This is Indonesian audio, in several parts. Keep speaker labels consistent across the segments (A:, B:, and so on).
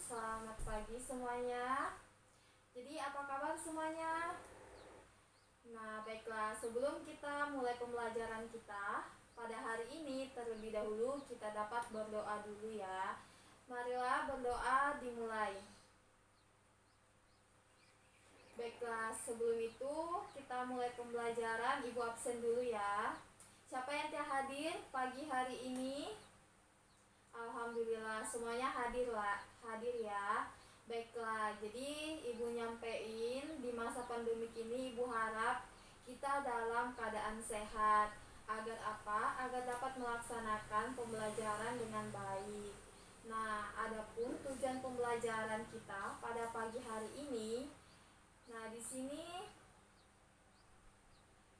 A: selamat pagi semuanya. Jadi apa kabar semuanya? Nah, baiklah, sebelum kita mulai pembelajaran kita pada hari ini, terlebih dahulu kita dapat berdoa dulu ya. Marilah berdoa dimulai. Baiklah, sebelum itu kita mulai pembelajaran. Ibu absen dulu ya. Siapa yang tidak hadir pagi hari ini? Alhamdulillah semuanya hadir ya. Baiklah, jadi ibu nyampein di masa pandemik ini ibu harap kita dalam keadaan sehat. Agar apa? Agar dapat melaksanakan pembelajaran dengan baik. Nah, adapun tujuan pembelajaran kita pada pagi hari ini, nah di sini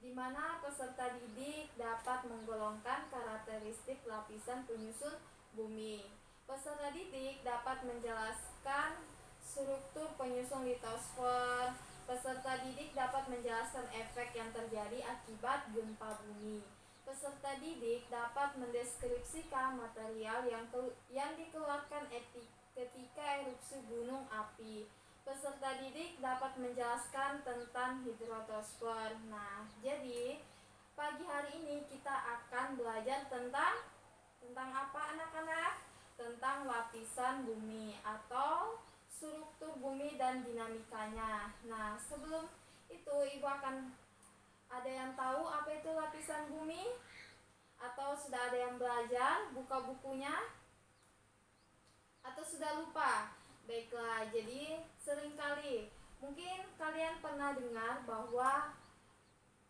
A: di mana peserta didik dapat menggolongkan karakteristik lapisan penyusun bumi. Peserta didik dapat menjelaskan struktur penyusun litosfer. Peserta didik dapat menjelaskan efek yang terjadi akibat gempa bumi. Peserta didik dapat mendeskripsikan material yang dikeluarkan ketika erupsi gunung api. Peserta didik dapat menjelaskan tentang hidrotosfer. Nah, jadi pagi hari ini kita akan belajar tentang apa anak-anak? Tentang lapisan bumi atau struktur bumi dan dinamikanya. Nah, sebelum itu ibu akan ada yang tahu apa itu lapisan bumi? Atau sudah ada yang belajar buka bukunya? Atau sudah lupa? Baiklah, jadi seringkali mungkin kalian pernah dengar bahwa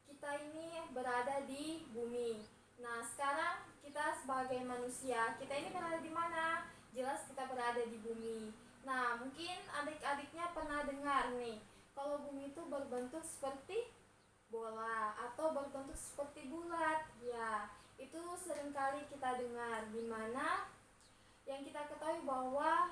A: kita ini berada di bumi. Nah, sekarang kita sebagai manusia, kita ini berada di mana? Jelas kita berada di bumi. Nah, mungkin adik-adiknya pernah dengar nih, kalau bumi itu berbentuk seperti bola atau berbentuk seperti bulat. Ya, itu seringkali kita dengar, di mana yang kita ketahui bahwa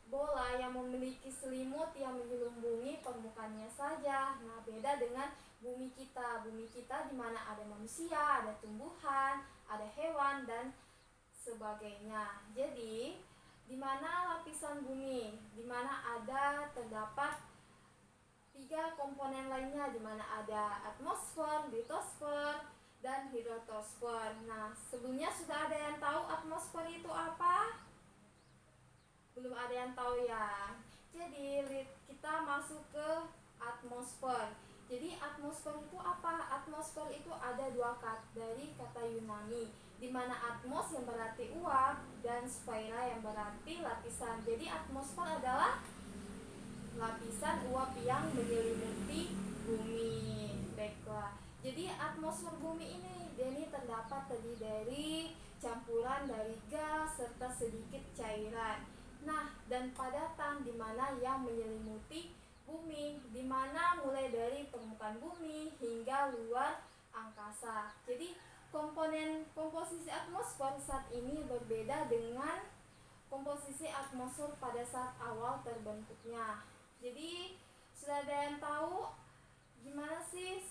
A: bola yang memiliki selimut yang menyelubungi permukaannya saja. Nah, beda dengan bumi kita. Bumi kita di mana ada manusia, ada tumbuhan, ada hewan dan sebagainya. Jadi, di mana lapisan bumi, di mana terdapat 3 komponen lainnya, di mana ada atmosfer, litosfer, dan hidrotosfer. Nah, sebelumnya sudah ada yang tahu atmosfer itu apa? Belum ada yang tahu ya. Jadi kita masuk ke atmosfer. Jadi atmosfer itu apa? Atmosfer itu ada 2 kata dari kata Yunani, di mana atmos yang berarti uap dan sphera yang berarti lapisan. Jadi atmosfer adalah lapisan uap yang menyelimuti bumi. Baiklah. Jadi atmosfer bumi ini terdapat terdiri dari campuran dari gas serta sedikit cairan. Nah, dan padatan di mana yang menyelimuti bumi, di mana mulai dari permukaan bumi hingga luar angkasa. Jadi komposisi atmosfer saat ini berbeda dengan komposisi atmosfer pada saat awal terbentuknya. Jadi sudah ada yang tahu gimana sih?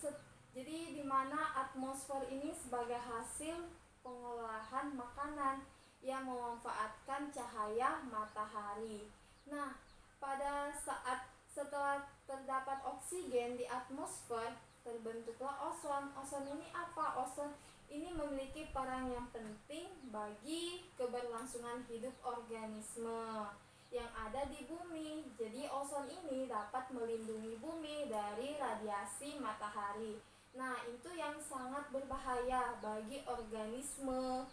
A: Jadi di mana atmosfer ini sebagai hasil pengolahan makanan yang memanfaatkan cahaya matahari. Nah, pada saat setelah terdapat oksigen di atmosfer, terbentuklah ozon. Ozon ini apa? Ozon ini memiliki peran yang penting bagi keberlangsungan hidup organisme yang ada di bumi. Jadi ozon ini dapat melindungi bumi dari radiasi matahari. Nah, itu yang sangat berbahaya bagi organisme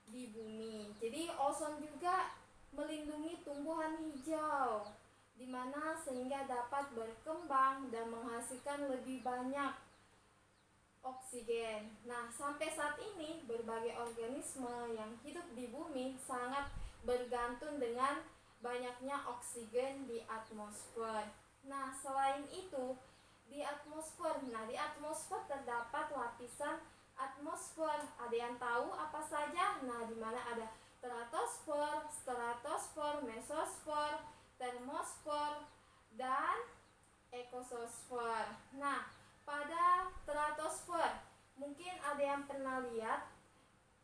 A: di bumi. Jadi ozon juga melindungi tumbuhan hijau, di mana sehingga dapat berkembang dan menghasilkan lebih banyak oksigen. Nah, sampai saat ini berbagai organisme yang hidup di bumi sangat bergantung dengan banyaknya oksigen di atmosfer. Nah, selain itu di atmosfer terdapat lapisan atmosfer. Ada yang tahu apa saja? Nah, di mana ada stratosfer, mesosfer, termosfer, dan ekososfer. Nah, pada stratosfer mungkin ada yang pernah lihat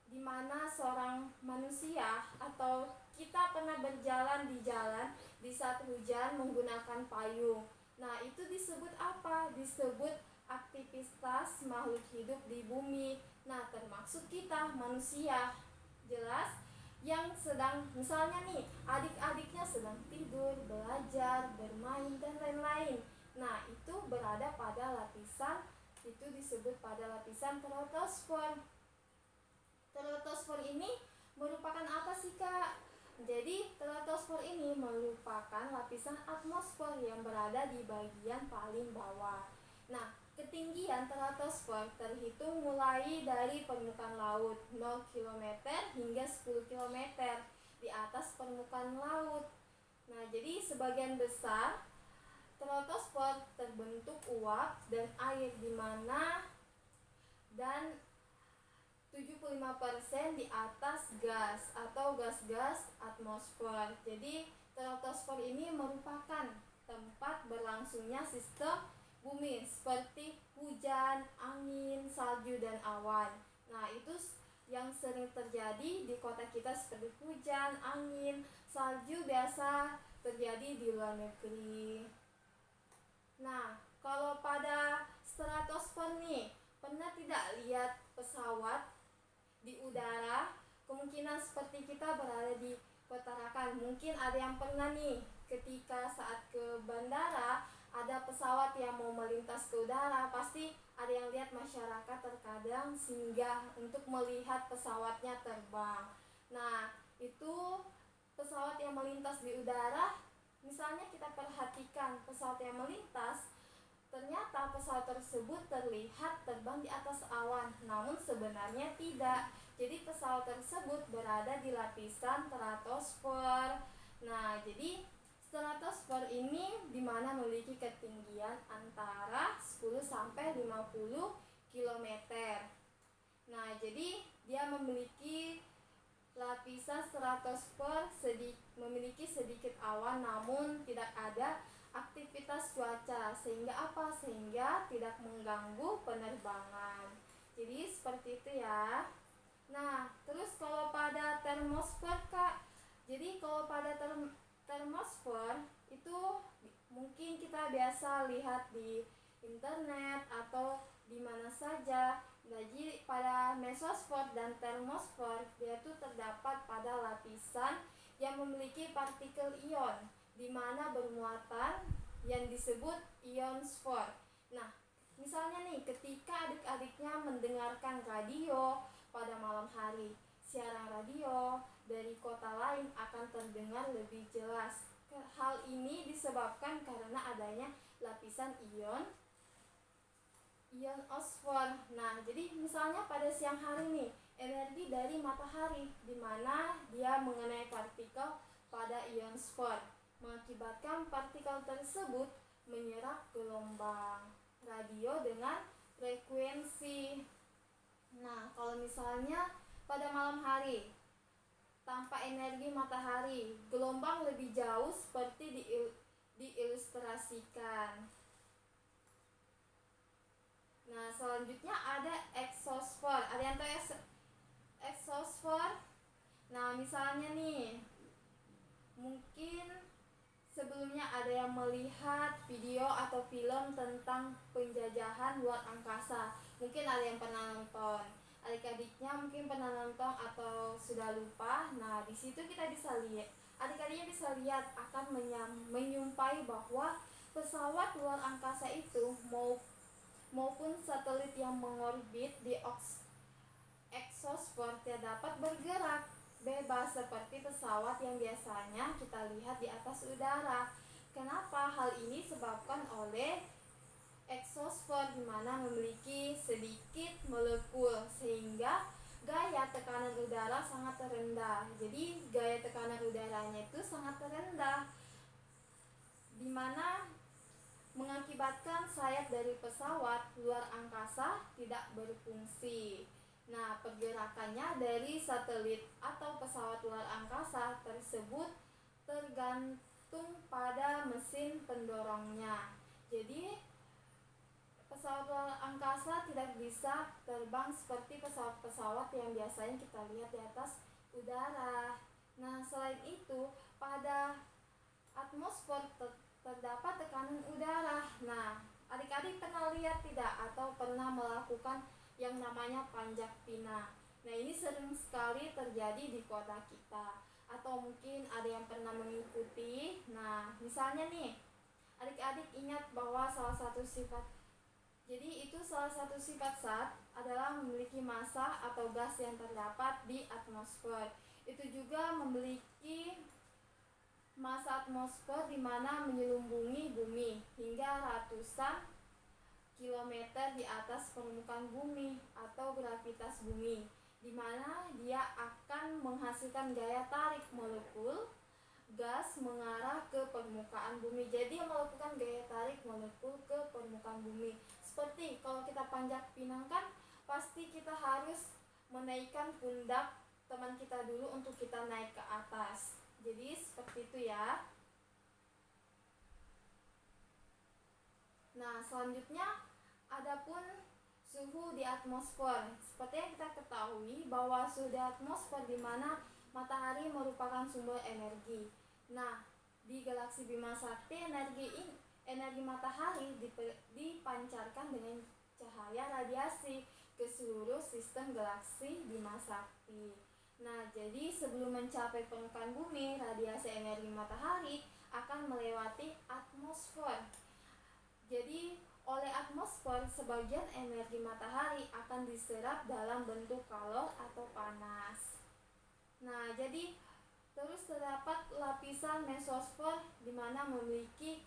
A: di mana seorang manusia atau kita pernah berjalan di jalan di saat hujan menggunakan payung. Nah, itu disebut apa? Disebut aktivitas makhluk hidup di bumi. Nah, termasuk kita manusia. Jelas? Yang sedang, misalnya nih, adik-adiknya sedang tidur, belajar, bermain, dan lain-lain. Nah, itu berada pada lapisan, itu disebut pada lapisan stratosfer. Stratosfer ini merupakan apa sih, Kak? Jadi, stratosfer ini merupakan lapisan atmosfer yang berada di bagian paling bawah. Nah, ketinggian stratosfer terhitung mulai dari permukaan laut 0 km hingga 10 km di atas permukaan laut. Nah, jadi sebagian besar stratosfer terbentuk uap dan air di mana dan 75% di atas gas atau gas-gas atmosfer. Jadi stratosfer ini merupakan tempat berlangsungnya sistem bumi seperti hujan, angin, salju, dan awan. Nah, itu yang sering terjadi di kota kita seperti hujan, angin, salju biasa terjadi di luar negeri. Nah, kalau pada stratosfer nih, pernah tidak lihat pesawat di udara? Kemungkinan seperti kita berada di Tarakan. Mungkin ada yang pernah nih ketika saat ke bandara ada pesawat yang mau melintas ke udara, pasti ada yang lihat masyarakat terkadang singgah untuk melihat pesawatnya terbang. Nah, itu pesawat yang melintas di udara, misalnya kita perhatikan pesawat yang melintas, ternyata pesawat tersebut terlihat terbang di atas awan, namun sebenarnya tidak. Jadi pesawat tersebut berada di lapisan stratosfer. Nah, jadi stratosfer ini dimana memiliki ketinggian antara 10 sampai 50 km. Nah, jadi dia memiliki lapisan stratosfer memiliki sedikit awan namun tidak ada aktivitas cuaca, sehingga apa? Sehingga tidak mengganggu penerbangan. Jadi seperti itu ya. Nah, terus kalau pada termosfer, Kak. Jadi kalau pada termosfer itu mungkin kita biasa lihat di internet atau di mana saja. Jadi pada mesosfer dan termosfer dia itu terdapat pada lapisan yang memiliki partikel ion di mana bermuatan yang disebut ionosfer. Nah, misalnya nih ketika adik-adiknya mendengarkan radio pada malam hari, siaran radio dari kota lain akan terdengar lebih jelas. Hal ini disebabkan karena adanya lapisan ionosfer. Nah, jadi misalnya pada siang hari nih, energi dari matahari di mana dia mengenai partikel pada ionosfer, mengakibatkan partikel tersebut menyerap gelombang radio dengan frekuensi. Nah, kalau misalnya pada malam hari tanpa energi matahari, gelombang lebih jauh seperti diilustrasikan. Nah, selanjutnya ada exosfer. Ada yang tahu exosfer? Nah, misalnya nih, mungkin sebelumnya ada yang melihat video atau film tentang penjajahan luar angkasa. Mungkin ada yang pernah nonton. Adik-adiknya mungkin pernah nonton atau sudah lupa. Nah, di situ kita bisa lihat, adik-adiknya bisa lihat akan menyumpai bahwa pesawat luar angkasa itu maupun satelit yang mengorbit di exosfer tidak dapat bergerak bebas seperti pesawat yang biasanya kita lihat di atas udara. Kenapa? Hal ini disebabkan oleh exosfer di mana memiliki sedikit molekul sehingga gaya tekanan udara sangat rendah. Jadi gaya tekanan udaranya itu sangat rendah, di mana mengakibatkan sayap dari pesawat luar angkasa tidak berfungsi. Nah, pergerakannya dari satelit atau pesawat luar angkasa tersebut tergantung pada mesin pendorongnya. Jadi, pesawat luar angkasa tidak bisa terbang seperti pesawat-pesawat yang biasanya kita lihat di atas udara. Nah, selain itu, pada atmosfer terdapat tekanan udara. Nah, adik-adik pernah lihat tidak atau pernah melakukan yang namanya panjat pinang? Nah, ini sering sekali terjadi di kota kita. Atau mungkin ada yang pernah mengikuti. Nah, misalnya nih, adik-adik ingat bahwa salah satu sifat zat adalah memiliki massa atau gas yang terdapat di atmosfer. Itu juga memiliki massa atmosfer di mana menyelubungi bumi hingga ratusan kilometer di atas permukaan bumi atau gravitas bumi, di mana dia akan menghasilkan gaya tarik molekul gas mengarah ke permukaan bumi. Jadi melakukan gaya tarik molekul ke permukaan bumi. Seperti kalau kita panjat pinang kan pasti kita harus menaikkan pundak teman kita dulu untuk kita naik ke atas. Jadi seperti itu ya. Nah, selanjutnya adapun suhu di atmosfer. Seperti yang kita ketahui bahwa suhu di atmosfer di mana matahari merupakan sumber energi. Nah, di galaksi Bima Sakti energi matahari dipancarkan dengan cahaya radiasi ke seluruh sistem galaksi Bima Sakti. Nah, jadi sebelum mencapai permukaan bumi, radiasi energi matahari akan melewati atmosfer. Jadi, oleh atmosfer, sebagian energi matahari akan diserap dalam bentuk kalor atau panas. Nah, jadi terus terdapat lapisan mesosfer di mana memiliki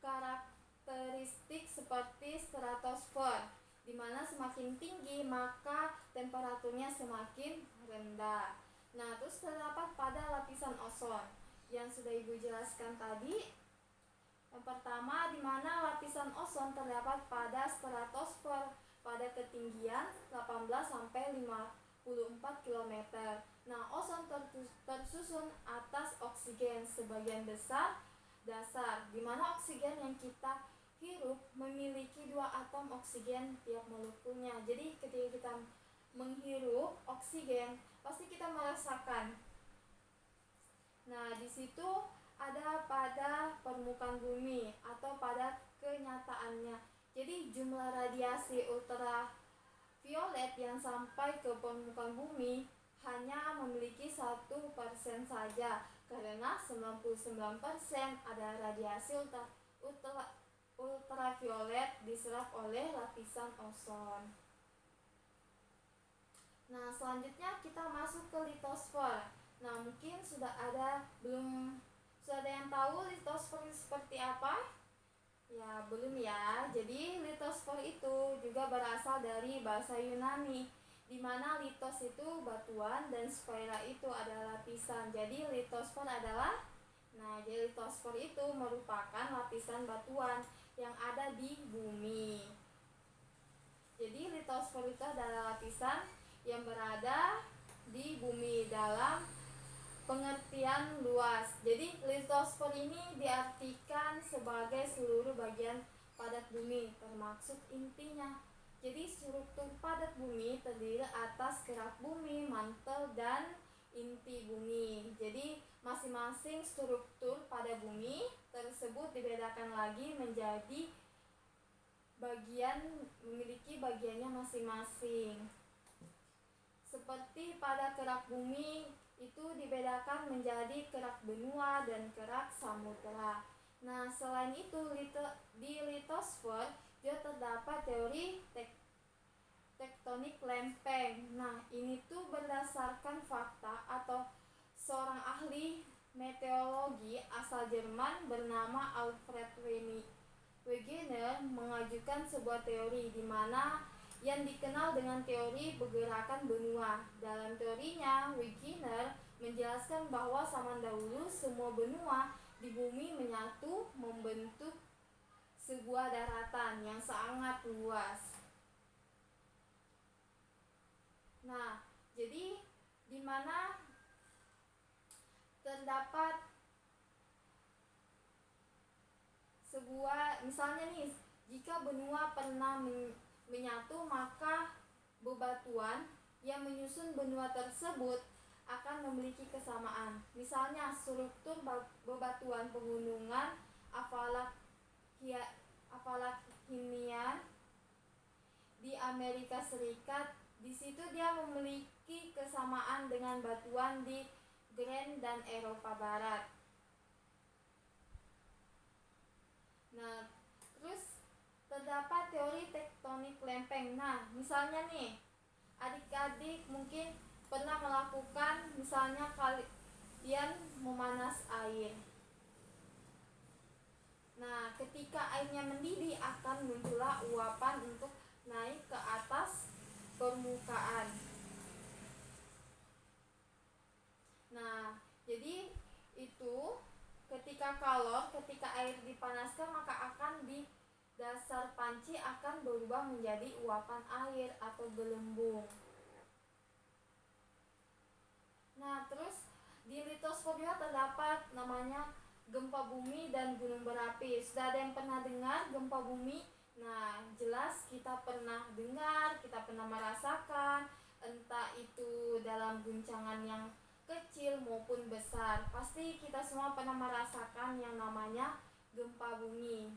A: karakteristik seperti stratosfer, di mana semakin tinggi maka temperaturnya semakin rendah. Nah, terus terdapat pada lapisan ozon yang sudah Ibu jelaskan tadi. Yang pertama, di mana lapisan ozon terdapat pada stratosfer pada ketinggian 18 sampai 54 km. Nah, ozon tersusun atas oksigen sebagian besar dasar, di mana oksigen yang kita hirup memiliki 2 atom oksigen tiap molekulnya. Jadi ketika kita menghirup oksigen, pasti kita merasakan. Nah, di situ ada pada permukaan bumi atau pada kenyataannya. Jadi jumlah radiasi ultraviolet yang sampai ke permukaan bumi hanya memiliki 1% saja, karena 99% ada radiasi ultraviolet diserap oleh lapisan ozon. Nah, selanjutnya kita masuk ke litosfer. Nah, mungkin sudah ada yang tahu litosfer seperti apa? Ya, belum ya. Jadi litosfer itu juga berasal dari bahasa Yunani, di mana litos itu batuan dan sfera itu adalah lapisan. Jadi litosfer jadi litosfer itu merupakan lapisan batuan yang ada di bumi. Jadi litosfer itu adalah lapisan yang berada di bumi dalam pengertian luas. Jadi litosfer ini diartikan sebagai seluruh bagian padat bumi termasuk intinya. Jadi struktur padat bumi terdiri atas kerak bumi, mantel, dan inti bumi. Jadi masing-masing struktur pada bumi tersebut dibedakan lagi menjadi memiliki bagiannya masing-masing. Seperti pada kerak bumi itu dibedakan menjadi kerak benua dan kerak samudra. Nah, selain itu di litosfer juga terdapat teori tektonik lempeng. Nah, ini tuh berdasarkan fakta atau seorang ahli meteorologi asal Jerman bernama Alfred Wegener mengajukan sebuah teori di mana yang dikenal dengan teori pergerakan benua. Dalam teorinya, Wegener menjelaskan bahwa zaman dahulu semua benua di bumi menyatu membentuk sebuah daratan yang sangat luas. Nah, jadi di mana terdapat sebuah, misalnya nih, jika benua pernah menyatu, maka bebatuan yang menyusun benua tersebut akan memiliki kesamaan. Misalnya struktur bebatuan pegunungan Appalachian di Amerika Serikat, di situ dia memiliki kesamaan dengan batuan di Grand dan Eropa Barat. Nah, terus terdapat teori tektonik lempeng. Nah, misalnya nih, adik-adik mungkin pernah melakukan, misalnya kalian memanas air. Nah, ketika airnya mendidih akan muncullah uapan untuk naik ke atas permukaan. Nah, jadi itu ketika air dipanaskan maka akan di dasar panci akan berubah menjadi uapan air atau gelembung. Nah, terus di litosfer juga terdapat namanya gempa bumi dan gunung berapi. Sudah ada yang pernah dengar gempa bumi? Nah, jelas kita pernah dengar, kita pernah merasakan, entah itu dalam guncangan yang kecil maupun besar. Pasti kita semua pernah merasakan yang namanya gempa bumi.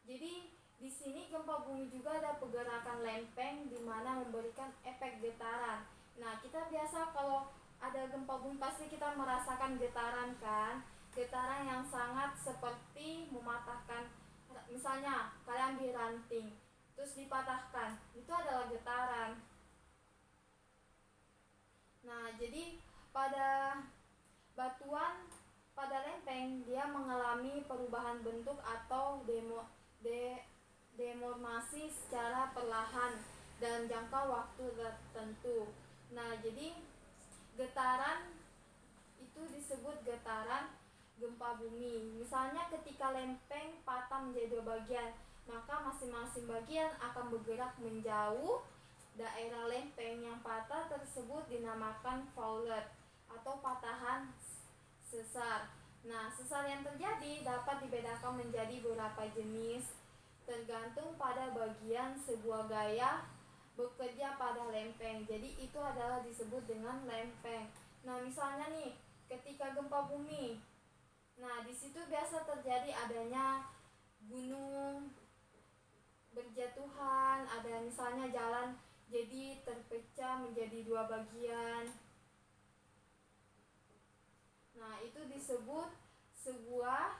A: Jadi di sini gempa bumi juga ada pergerakan lempeng di mana memberikan efek getaran. Nah, kita biasa kalau ada gempa bumi pasti kita merasakan getaran kan? Getaran yang sangat seperti mematahkan. Misalnya kalian ambil ranting terus dipatahkan, itu adalah getaran. Nah, jadi pada batuan pada lempeng dia mengalami perubahan bentuk atau deformasi secara perlahan dan jangka waktu tertentu. Nah, jadi getaran itu disebut getaran gempa bumi. Misalnya ketika lempeng patah menjadi dua bagian, maka masing-masing bagian akan bergerak menjauh. Daerah lempeng yang patah tersebut dinamakan fault atau patahan sesar. Nah, sesar yang terjadi dapat dibedakan menjadi beberapa jenis tergantung pada bagian sebuah gaya bekerja pada lempeng. Jadi itu adalah disebut dengan lempeng. Nah, misalnya nih, ketika gempa bumi, nah di situ biasa terjadi adanya gunung berjatuhan, ada misalnya jalan jadi terpecah menjadi dua bagian. Nah, itu disebut sebuah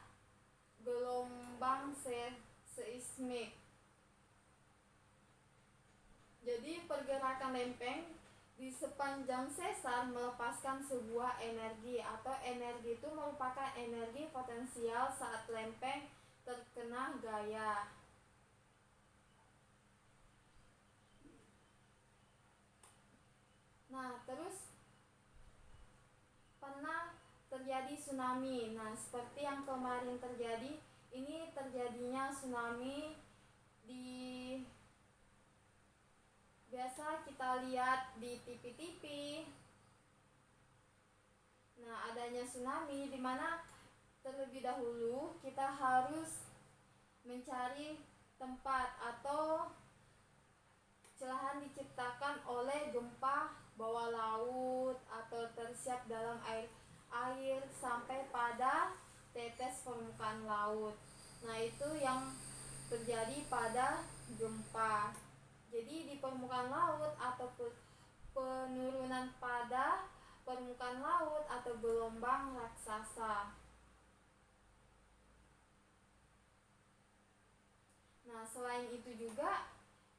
A: gelombang seismik. Jadi pergerakan lempeng di sepanjang sesar melepaskan sebuah energi, atau energi itu merupakan energi potensial saat lempeng terkena gaya. Nah, terus pernah terjadi tsunami. Nah, seperti yang kemarin terjadi, ini terjadinya tsunami di biasa kita lihat di TV-TV. Nah, adanya tsunami di mana terlebih dahulu kita harus mencari tempat atau celahan diciptakan oleh gempa bawah laut atau tersiap dalam air sampai pada tetes permukaan laut. Nah, itu yang terjadi pada gempa. Jadi di permukaan laut atau penurunan pada permukaan laut atau gelombang raksasa. Nah, selain itu juga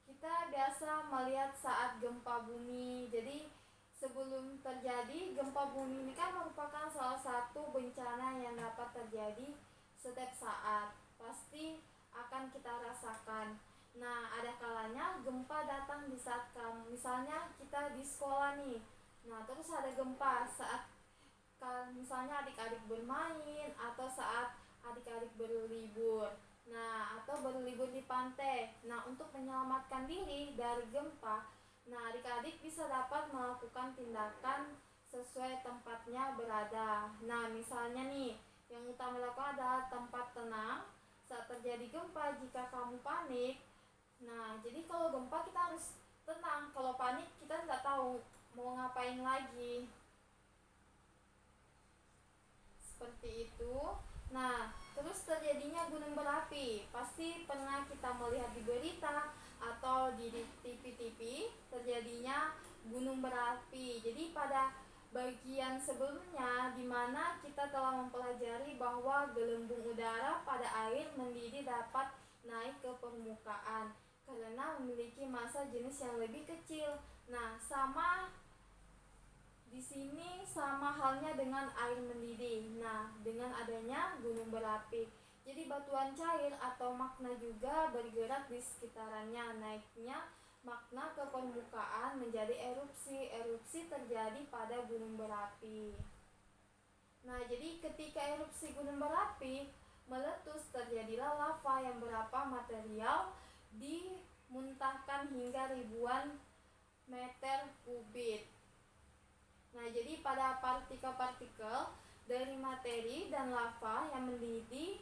A: kita biasa melihat saat gempa bumi. Jadi sebelum terjadi gempa bumi ini kan merupakan salah satu bencana yang dapat terjadi setiap saat. Pasti akan kita rasakan. Nah, ada kalanya gempa datang di saat misalnya kita di sekolah nih. Nah, terus ada gempa saat misalnya adik-adik bermain atau saat adik-adik berlibur. Nah, atau berlibur di pantai. Nah, untuk menyelamatkan diri dari gempa, nah adik-adik bisa dapat melakukan tindakan sesuai tempatnya berada. Nah, misalnya nih, yang utama dilakukan adalah tempat tenang saat terjadi gempa. Jika kamu panik, nah jadi kalau gempa kita harus tenang. Kalau panik kita nggak tahu mau ngapain lagi. seperti itu. Nah, terus terjadinya gunung berapi. Pasti pernah kita melihat di berita atau di TV-TV terjadinya gunung berapi. Jadi pada bagian sebelumnya di mana kita telah mempelajari bahwa gelembung udara pada air mendidih dapat naik ke permukaan karena memiliki massa jenis yang lebih kecil. Nah, di sini sama halnya dengan air mendidih. Nah, dengan adanya gunung berapi, jadi batuan cair atau magma juga bergerak di sekitarannya. Naiknya magma ke permukaan menjadi erupsi. Erupsi terjadi pada gunung berapi. Nah, jadi ketika erupsi gunung berapi meletus, terjadilah lava yang berapa material dimuntahkan hingga ribuan meter kubik. Nah, jadi pada partikel-partikel dari materi dan lava yang mendidih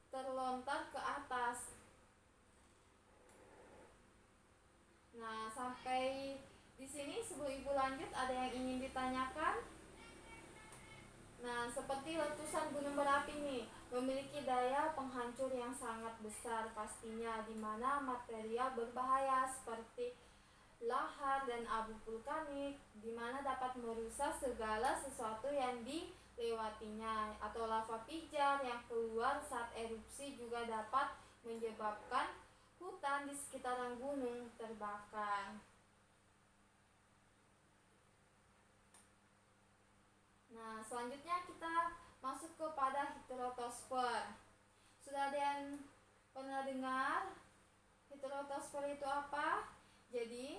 A: terlontar ke atas. Nah, sampai di sini sebelum Ibu lanjut ada yang ingin ditanyakan? Nah, seperti letusan gunung berapi nih, memiliki daya penghancur yang sangat besar pastinya, di mana material berbahaya seperti lahar dan abu vulkanik di mana dapat merusak segala sesuatu yang dilewatinya, atau lava pijar yang keluar saat erupsi juga dapat menyebabkan hutan di sekitaran gunung terbakar. Nah, selanjutnya kita masuk kepada heterotosfer. Sudah ada yang pernah dengar heterotosfer itu apa? Jadi,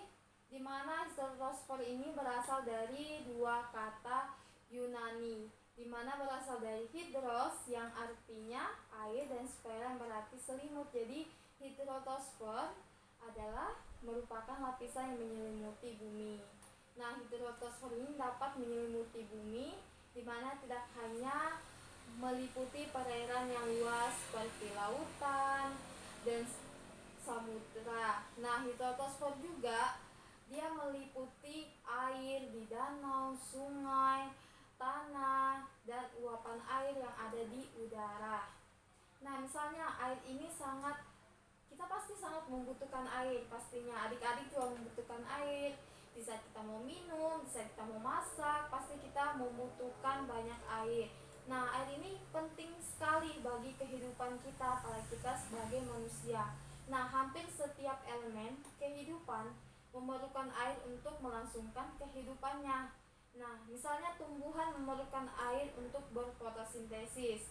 A: di mana heterotosfer ini berasal dari dua kata Yunani, di mana berasal dari hidros yang artinya air dan sfera yang berarti selimut. Jadi, heterotosfer adalah merupakan lapisan yang menyelimuti bumi. Nah, heterotosfer ini dapat menyelimuti bumi, di mana tidak hanya meliputi perairan yang luas seperti lautan dan samudra. Nah, heterotosfer juga dia meliputi air di danau, sungai, tanah, dan uapan air yang ada di udara. Nah, misalnya air ini kita pasti sangat membutuhkan air pastinya. Adik-adik juga membutuhkan air. Di saat kita mau minum, di saat kita mau masak, pasti kita membutuhkan banyak air. Nah, air ini penting sekali bagi kehidupan kita, apalagi kita sebagai manusia. Nah, hampir setiap elemen kehidupan memerlukan air untuk melangsungkan kehidupannya. Nah, misalnya tumbuhan memerlukan air untuk berfotosintesis.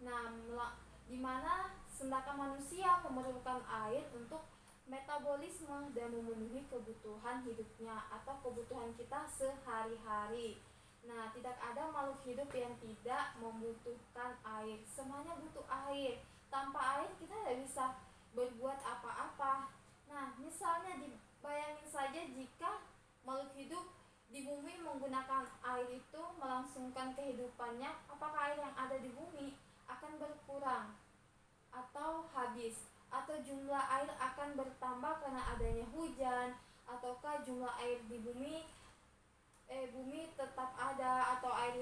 A: Nah, di mana sedangkan manusia memerlukan air untuk metabolisme dan memenuhi kebutuhan hidupnya atau kebutuhan kita sehari-hari. Nah, tidak ada makhluk hidup yang tidak membutuhkan air. Semuanya butuh air. Tanpa air kita tidak bisa berbuat apa-apa. Nah, misalnya bayangin saja jika makhluk hidup di bumi menggunakan air itu melangsungkan kehidupannya, apakah air yang ada di bumi akan berkurang atau habis, atau jumlah air akan bertambah karena adanya hujan, ataukah jumlah air di bumi tetap ada, atau air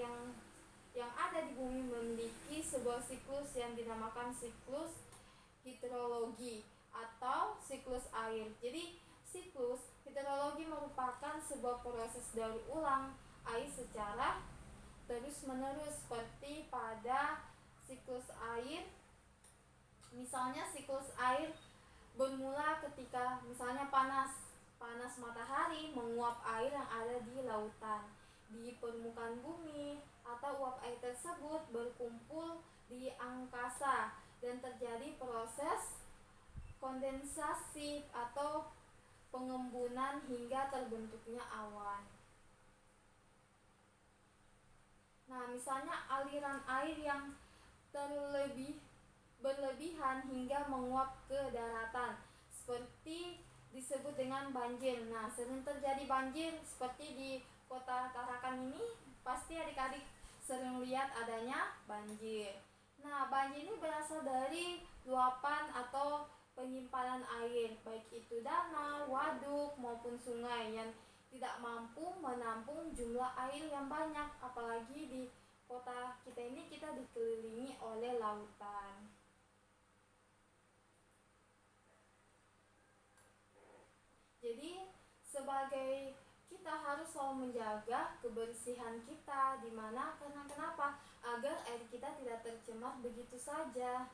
A: yang ada di bumi memiliki sebuah siklus yang dinamakan siklus hidrologi atau siklus air. Jadi siklus hidrologi merupakan sebuah proses daur ulang air secara terus-menerus. Seperti pada siklus air, misalnya siklus air bermula ketika misalnya panas matahari menguap air yang ada di lautan, di permukaan bumi, atau uap air tersebut berkumpul di angkasa dan terjadi proses kondensasi atau pengembunan hingga terbentuknya awan. Nah, misalnya aliran air yang berlebihan hingga menguap ke daratan, seperti disebut dengan banjir. Nah, sering terjadi banjir seperti di kota Tarakan ini, pasti adik-adik sering lihat adanya banjir. Nah, banjir ini berasal dari luapan atau penyimpanan air, baik itu danau, waduk, maupun sungai yang tidak mampu menampung jumlah air yang banyak, apalagi di kota kita ini kita dikelilingi oleh lautan. Jadi sebagai kita harus selalu menjaga kebersihan kita, dimana karena kenapa? Agar air kita tidak tercemar begitu saja.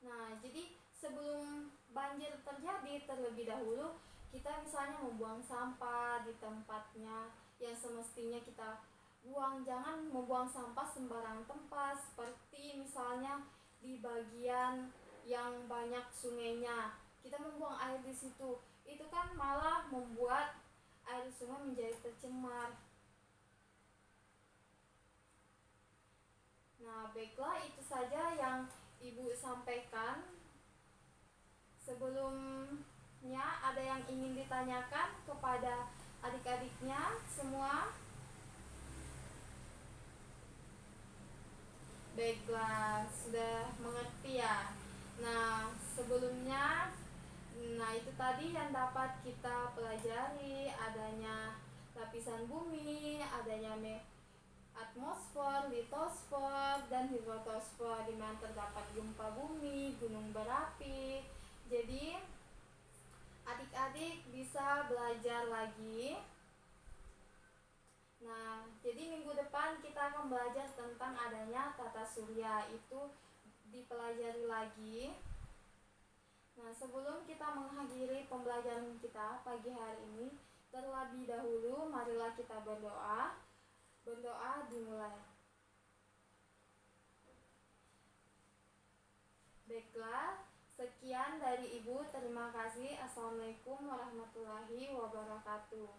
A: Nah, jadi sebelum banjir terjadi, terlebih dahulu kita misalnya membuang sampah di tempatnya yang semestinya kita buang. Jangan membuang sampah sembarang tempat, seperti misalnya di bagian yang banyak sungainya. Kita membuang air di situ, itu kan malah membuat air sungai menjadi tercemar. Nah, baiklah, itu saja yang Ibu sampaikan. Sebelumnya ada yang ingin ditanyakan kepada adik-adiknya semua? Baiklah, sudah mengerti ya. Nah, sebelumnya itu tadi yang dapat kita pelajari, adanya lapisan bumi, adanya atmosfer, litosfer, dan hidrotosfer, di mana terdapat gempa bumi, gunung berapi. Jadi adik-adik bisa belajar lagi. Nah, jadi minggu depan kita akan belajar tentang adanya tata surya, itu dipelajari lagi. Nah, sebelum kita mengakhiri pembelajaran kita pagi hari ini, terlebih dahulu marilah kita berdoa. Berdoa dimulai. Baiklah, sekian dari Ibu. Terima kasih. Assalamualaikum warahmatullahi wabarakatuh.